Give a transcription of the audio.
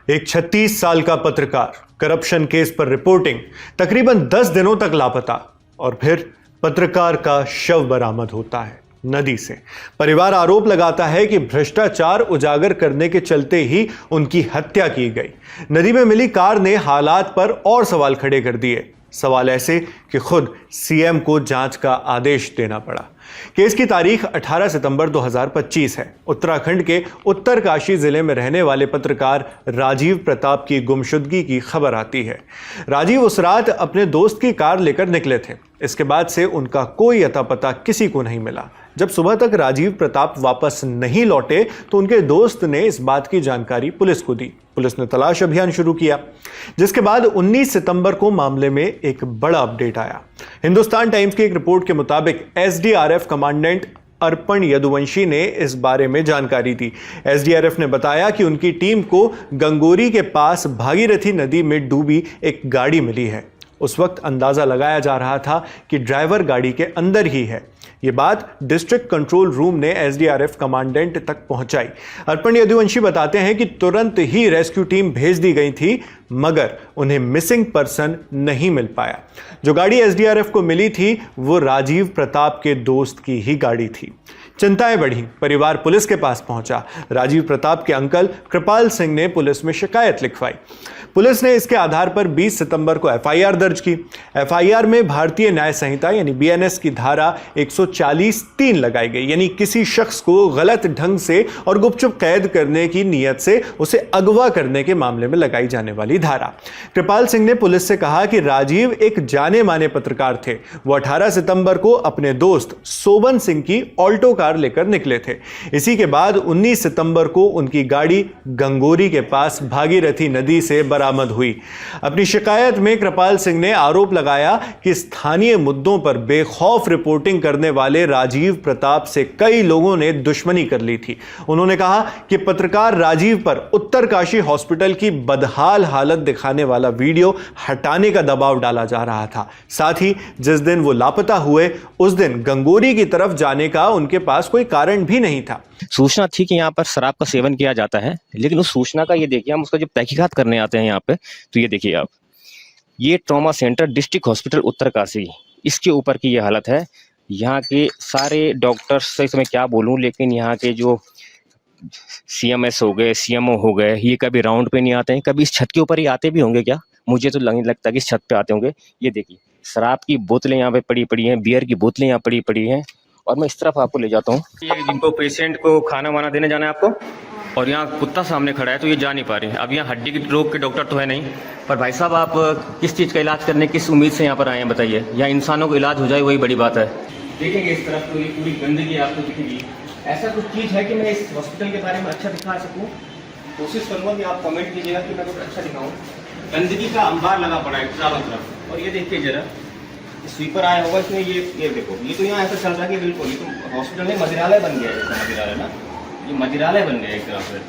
एक 36 साल का पत्रकार करप्शन केस पर रिपोर्टिंग, तकरीबन 10 दिनों तक लापता और फिर पत्रकार का शव बरामद होता है नदी से। परिवार आरोप लगाता है कि भ्रष्टाचार उजागर करने के चलते ही उनकी हत्या की गई। नदी में मिली कार ने हालात पर और सवाल खड़े कर दिए। सवाल ऐसे कि खुद सीएम को जांच का आदेश देना पड़ा। केस की तारीख 18 सितंबर 2025 है। उत्तराखंड के उत्तरकाशी जिले में रहने वाले पत्रकार राजीव प्रताप की गुमशुदगी की खबर आती है। राजीव उस रात अपने दोस्त की कार लेकर निकले थे। इसके बाद से उनका कोई अता पता किसी को नहीं मिला। जब सुबह तक राजीव प्रताप वापस नहीं लौटे तो उनके दोस्त ने इस बात की जानकारी पुलिस को दी। पुलिस ने तलाश अभियान शुरू किया, जिसके बाद 19 सितंबर को मामले में एक बड़ा अपडेट आया। हिंदुस्तान टाइम्स की एक रिपोर्ट के मुताबिक एसडीआरएफ कमांडेंट अर्पण यदुवंशी ने इस बारे में जानकारी दी। एसडीआरएफ ने बताया कि उनकी टीम को गंगोरी के पास भागीरथी नदी में डूबी एक गाड़ी मिली है। उस वक्त अंदाजा लगाया जा रहा था कि ड्राइवर गाड़ी के अंदर ही है। ये बात डिस्ट्रिक्ट कंट्रोल रूम ने एसडीआरएफ कमांडेंट तक पहुंचाई। अर्पण यदुवंशी बताते हैं कि तुरंत ही रेस्क्यू टीम भेज दी गई थी, मगर उन्हें मिसिंग पर्सन नहीं मिल पाया। जो गाड़ी एसडीआरएफ को मिली थी वो राजीव प्रताप के दोस्त की ही गाड़ी थी। चिंताएं बढ़ी, परिवार पुलिस के पास पहुंचा। राजीव प्रताप के अंकल कृपाल सिंह ने पुलिस में शिकायत लिखवाई। पुलिस ने इसके आधार पर 20 सितंबर को एफआईआर दर्ज की। एफआईआर में भारतीय न्याय संहिता यानी बीएनएस की धारा 140(3) लगाई गई, यानी किसी शख्स को गलत ढंग से और गुपचुप कैद करने की नीयत से उसे अगवा करने के मामले में लगाई जाने वाली धारा। कृपाल सिंह ने पुलिस से कहा कि राजीव एक जाने माने पत्रकार थे। वो 18 सितंबर को अपने दोस्त सोबन सिंह की ऑल्टो कार लेकर निकले थे। इसी के बाद 19 सितंबर को उनकी गाड़ी गंगोरी के पास भागीरथी नदी से बरामद हुई। अपनी शिकायत में कृपाल सिंह ने आरोप लगाया कि स्थानीय मुद्दों पर बेखौफ रिपोर्टिंग करने वाले राजीव प्रताप से कई लोगों ने दुश्मनी कर ली थी। उन्होंने कहा कि पत्रकार राजीव पर उत्तरकाशी हॉस्पिटल की बदहाल हालत दिखाने वाला वीडियो हटाने का दबाव डाला जा रहा था। साथ ही जिस दिन वो लापता हुए उस दिन गंगोरी की तरफ जाने का उनके पास कोई कारण भी नहीं था। सूचना थी कि यहाँ पर शराब का सेवन किया जाता है, लेकिन उस सूचना का ये देखिए, हम उसका जब तहकीकात करने आते हैं यहाँ पे, तो ये देखिए आप, ये trauma centre district hospital Uttarkashi, इसके ऊपर की ये हालत है। यहाँ के सारे डॉक्टर्स से मैं क्या बोलूँ, लेकिन यहाँ के जो सीएमएस हो गए, सीएमओ हो गए, ये कभी राउंड पे नहीं आते हैं। कभी इस छत के ऊपर ही आते भी होंगे क्या? मुझे तो नहीं लगता कि इस छत पे आते होंगे। ये देखिए, शराब की बोतलें यहाँ पे पड़ी पड़ी हैं, बियर की बोतलें यहाँ पड़ी पड़ी हैं। और मैं इस तरफ आपको ले जाता हूँ। ये जिनको पेशेंट को खाना वाना देने जाना है आपको, और यहाँ कुत्ता सामने खड़ा है तो ये जा नहीं पा रहे हैं। अब यहाँ हड्डी की रोग के डॉक्टर तो है नहीं, पर भाई साहब आप किस चीज़ का इलाज करने किस उम्मीद से यहाँ पर आए हैं बताइए? यहाँ इंसानों को इलाज हो जाए वही बड़ी बात है। देखेंगे इस तरफ तो ये पूरी गंदगी आपको दिखेगी। ऐसा कुछ चीज़ है कि मैं इस हॉस्पिटल के बारे में अच्छा दिखा सकूँ? कोशिश करूँगा कि आप कमेंट कीजिएगा कि मैं कुछ अच्छा दिखाऊँ। गंदगी का अंबार लगा पड़ा है चारों तरफ। और ये देखिए जरा, स्वीपर आया होगा इसमें, ये देखो, ये तो यहाँ ऐसा चल रहा है कि बिल्कुल ये तो हॉस्पिटल में मदिरालय बन गया है। मदिरालय ना, ये मदिरालय बन गया एक तरह से।